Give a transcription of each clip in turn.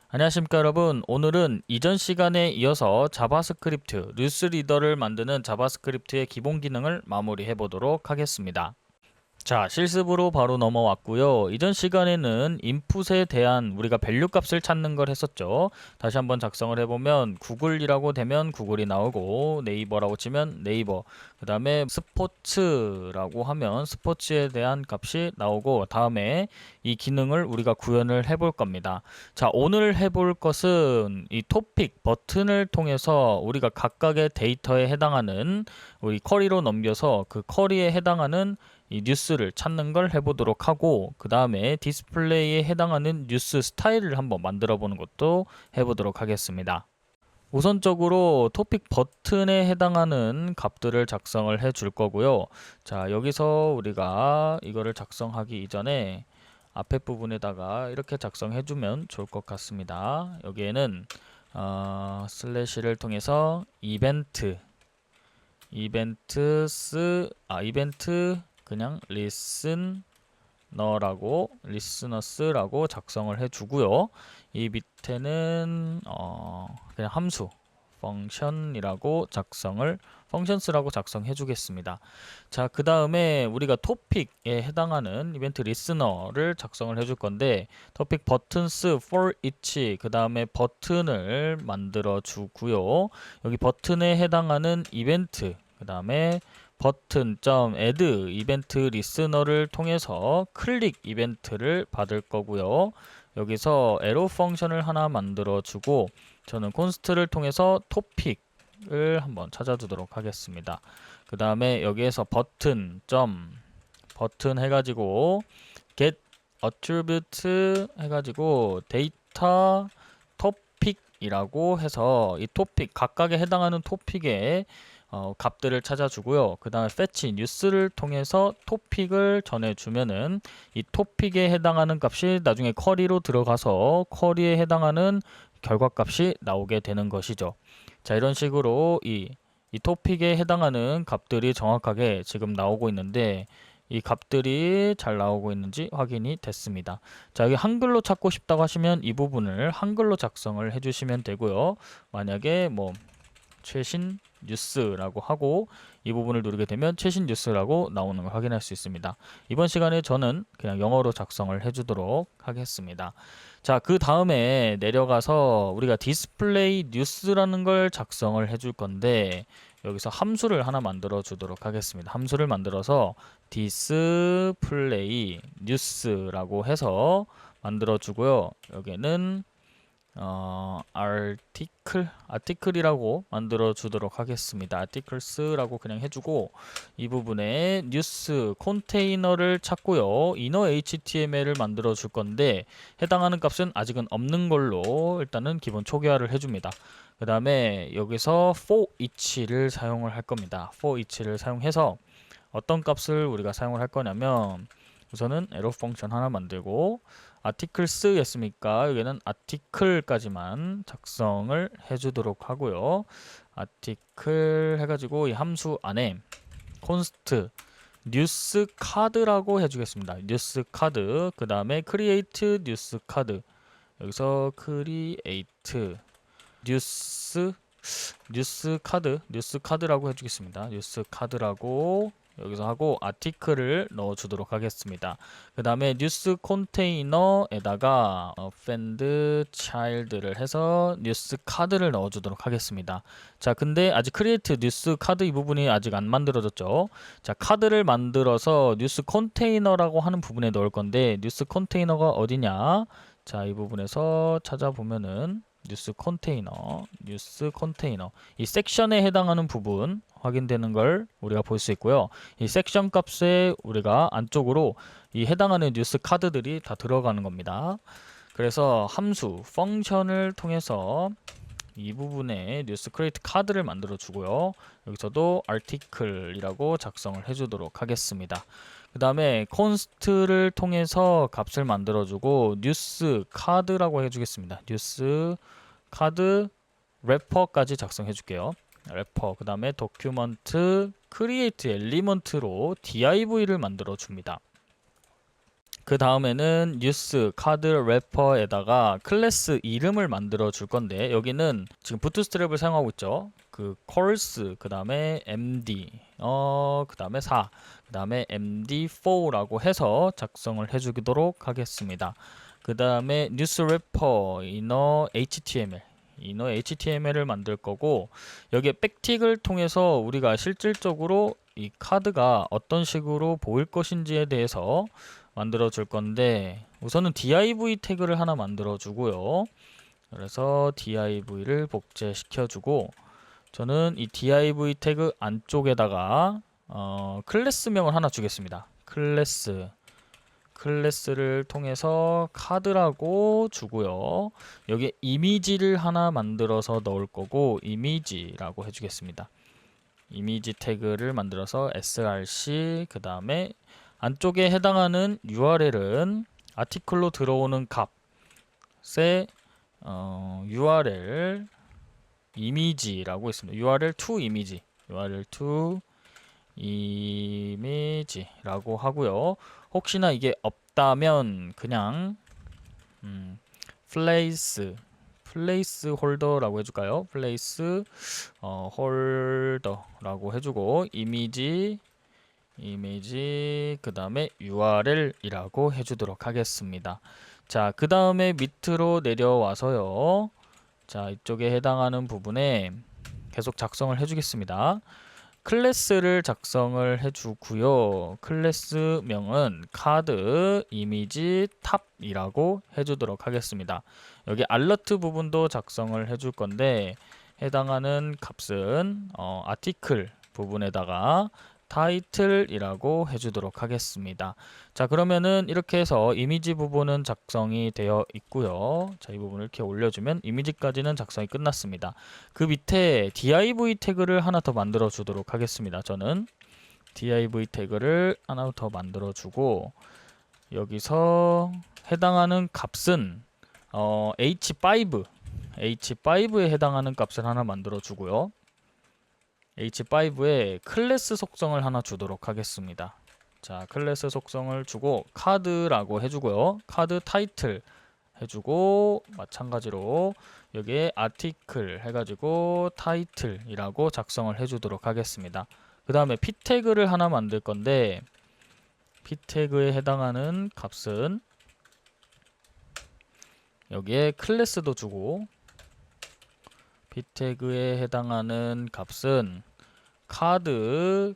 안녕하십니까 여러분. 오늘은 이전 시간에 이어서 자바스크립트 뉴스리더를 만드는 자바스크립트의 기본 기능을 마무리해 보도록 하겠습니다. 자, 실습으로 바로 넘어왔고요. 이전 시간에는 인풋에 대한 우리가 밸류 값을 찾는 걸 했었죠. 다시 한번 작성을 해보면 구글이라고 되면 구글이 나오고 네이버라고 치면 네이버, 그 다음에 스포츠라고 하면 스포츠에 대한 값이 나오고 다음에 이 기능을 우리가 구현을 해볼 겁니다. 자, 오늘 해볼 것은 이 토픽 버튼을 통해서 우리가 각각의 데이터에 해당하는 우리 쿼리로 넘겨서 그 쿼리에 해당하는 이 뉴스를 찾는 걸 해보도록 하고 그 다음에 디스플레이에 해당하는 뉴스 스타일을 한번 만들어 보는 것도 해보도록 하겠습니다. 우선적으로 토픽 버튼에 해당하는 값들을 작성을 해 줄 거고요. 자, 여기서 우리가 이거를 작성하기 이전에 앞에 부분에다가 이렇게 작성해 주면 좋을 것 같습니다. 여기에는 슬래시를 통해서 이벤트 그냥 리스너스라고 작성을 해주고요. 이 밑에는 그냥 함수 펑션스라고 작성해 주겠습니다. 자, 그 다음에 우리가 토픽에 해당하는 이벤트 리스너를 작성을 해줄 건데 토픽 버튼스 for each 그 다음에 버튼을 만들어 주고요. 여기 버튼에 해당하는 이벤트 그 다음에 버튼.add 이벤트 리스너를 통해서 클릭 이벤트를 받을 거고요. 여기서 에로 펑션을 하나 만들어 주고 저는 콘스트를 통해서 토픽을 한번 찾아주도록 하겠습니다. 그 다음에 여기에서 버튼 해가지고 get attribute 해가지고 데이터 토픽이라고 해서 이 토픽 각각에 해당하는 토픽에 값들을 찾아주고요. 그 다음에 fetch 뉴스를 통해서 토픽을 전해주면은 이 토픽에 해당하는 값이 나중에 쿼리로 들어가서 쿼리에 해당하는 결과값이 나오게 되는 것이죠. 자, 이런 식으로 이 토픽에 해당하는 값들이 정확하게 지금 나오고 있는데 이 값들이 잘 나오고 있는지 확인이 됐습니다. 자, 여기 한글로 찾고 싶다고 하시면 이 부분을 한글로 작성을 해주시면 되고요. 만약에 뭐 최신 뉴스라고 하고 이 부분을 누르게 되면 최신 뉴스라고 나오는 걸 확인할 수 있습니다. 이번 시간에 저는 그냥 영어로 작성을 해주도록 하겠습니다. 자, 그 다음에 내려가서 우리가 디스플레이 뉴스라는 걸 작성을 해줄 건데 여기서 함수를 하나 만들어 주도록 하겠습니다. 함수를 만들어서 디스플레이 뉴스라고 해서 만들어 주고요. 여기는 아티클이라고 만들어 주도록 하겠습니다. 아티클스라고 그냥 해주고 이 부분에 뉴스 컨테이너를 찾고요. 이너 HTML을 만들어 줄 건데 해당하는 값은 아직은 없는 걸로 일단은 기본 초기화를 해줍니다. 그 다음에 여기서 for each를 사용을 할 겁니다. for each를 사용해서 어떤 값을 우리가 사용을 할 거냐면 우선은 에러 펑션 하나 만들고 아티클스 였으니까 여기는 아티클까지만 작성을 해주도록 하고요. 아티클 해가지고 이 함수 안에 const 뉴스 카드라고 해주겠습니다. 뉴스 카드 그 다음에 create 뉴스 카드 여기서 create 뉴스 카드라고 해주겠습니다. 뉴스 카드라고 여기서 하고 아티클을 넣어 주도록 하겠습니다. 그 다음에 뉴스 컨테이너에다가 append child를 해서 뉴스 카드를 넣어 주도록 하겠습니다. 자, 근데 아직 create 뉴스 카드 이 부분이 아직 안 만들어졌죠. 자, 카드를 만들어서 뉴스 컨테이너라고 하는 부분에 넣을 건데 뉴스 컨테이너가 어디냐? 자, 이 부분에서 찾아보면은 뉴스 컨테이너 이 섹션에 해당하는 부분 확인되는 걸 우리가 볼 수 있고요. 이 섹션 값에 우리가 안쪽으로 이 해당하는 뉴스 카드들이 다 들어가는 겁니다. 그래서 함수 펑션을 통해서 이 부분에 뉴스 크리에이트 카드를 만들어 주고요. 여기서도 article이라고 작성을 해주도록 하겠습니다. 그 다음에 const를 통해서 값을 만들어 주고 뉴스 카드라고 해주겠습니다. 뉴스 카드 래퍼까지 작성해 줄게요. 래퍼 그 다음에 도큐먼트 크리에이트 엘리먼트로 div를 만들어 줍니다. 그 다음에는 뉴스 카드 래퍼에다가 클래스 이름을 만들어 줄 건데, 여기는 지금 부트스트랩을 사용하고 있죠. 그 course, 그 다음에 md, 그 다음에 4, 그 다음에 md4라고 해서 작성을 해주도록 하겠습니다. 그 다음에 뉴스 래퍼 inner HTML을 만들 거고, 여기에 백틱을 통해서 우리가 실질적으로 이 카드가 어떤 식으로 보일 것인지에 대해서 만들어 줄 건데, 우선은 div 태그를 하나 만들어 주고요. 그래서 div를 복제시켜 주고, 저는 이 div 태그 안쪽에다가 클래스명을 하나 주겠습니다. 클래스를 통해서 카드라고 주고요. 여기에 이미지를 하나 만들어서 넣을 거고, 이미지라고 해주겠습니다. 이미지 태그를 만들어서 src, 그 다음에 안쪽에 해당하는 URL은 아티클로 들어오는 값의 URL 이미지라고 있습니다. URL to 이미지라고 하고요. 혹시나 이게 없다면 그냥 플레이스 홀더라고 해줄까요? 플레이스 홀더라고 해주고, 이미지 그 다음에 URL이라고 해주도록 하겠습니다. 자, 그 다음에 밑으로 내려와서요. 자, 이쪽에 해당하는 부분에 계속 작성을 해주겠습니다. 클래스를 작성을 해주고요. 클래스명은 카드 이미지 탑이라고 해주도록 하겠습니다. 여기 알러트 부분도 작성을 해줄 건데, 해당하는 값은 아티클 부분에다가 타이틀이라고 해주도록 하겠습니다. 자, 그러면은 이렇게 해서 이미지 부분은 작성이 되어 있고요. 자, 이 부분을 이렇게 올려주면 이미지까지는 작성이 끝났습니다. 그 밑에 div 태그를 하나 더 만들어 주도록 하겠습니다. 저는 div 태그를 하나 더 만들어 주고, 여기서 해당하는 값은 h5에 해당하는 값을 하나 만들어 주고요. h5에 클래스 속성을 하나 주도록 하겠습니다. 자, 클래스 속성을 주고 카드라고 해주고요. 카드 타이틀 해주고, 마찬가지로 여기에 아티클 해가지고 타이틀이라고 작성을 해주도록 하겠습니다. 그 다음에 p 태그를 하나 만들 건데, p 태그에 해당하는 값은 여기에 클래스도 주고, p 태그에 해당하는 값은 카드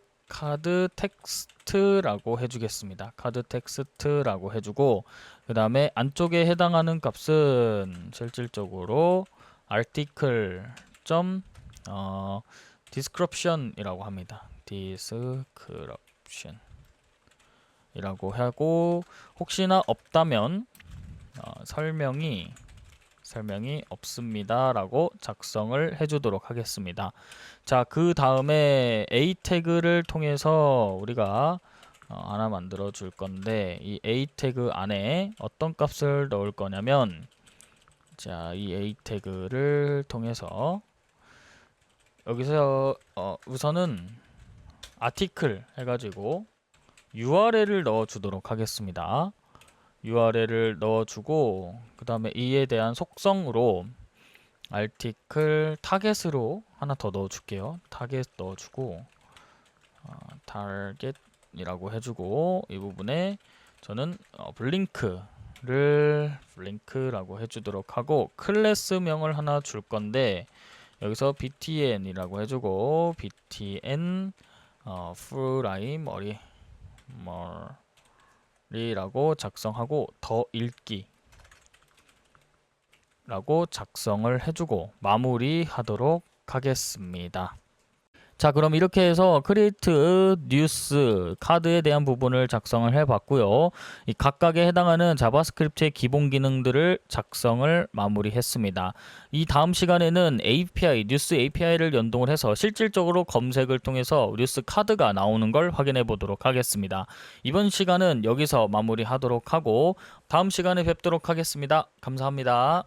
텍스트라고 해주겠습니다. 카드 텍스트라고 해주고, 그 다음에 안쪽에 해당하는 값은 실질적으로 article description이라고 합니다. description 이라고 하고, 혹시나 없다면 설명이 없습니다 라고 작성을 해주도록 하겠습니다. 자, 그 다음에 a 태그를 통해서 우리가 하나 만들어 줄 건데, 이 a 태그 안에 어떤 값을 넣을 거냐면, 자, 이 a 태그를 통해서 여기서 우선은 아티클 해가지고 URL을 넣어 주도록 하겠습니다. URL을 넣어주고, 그 다음에 이에 대한 속성으로 article 타겟으로 하나 더 넣어줄게요. 타겟 넣어주고, target이라고 해주고, 이 부분에 저는 블링크라고 해주도록 하고, 클래스명을 하나 줄 건데, 여기서 btn이라고 해주고, btn 머리라고 작성하고, 더 읽기 라고 작성을 해주고 마무리하도록 하겠습니다. 자, 그럼 이렇게 해서 크리에이트 뉴스 카드에 대한 부분을 작성을 해봤고요. 이 각각에 해당하는 자바스크립트의 기본 기능들을 작성을 마무리했습니다. 이 다음 시간에는 뉴스 API를 연동을 해서 실질적으로 검색을 통해서 뉴스 카드가 나오는 걸 확인해 보도록 하겠습니다. 이번 시간은 여기서 마무리하도록 하고 다음 시간에 뵙도록 하겠습니다. 감사합니다.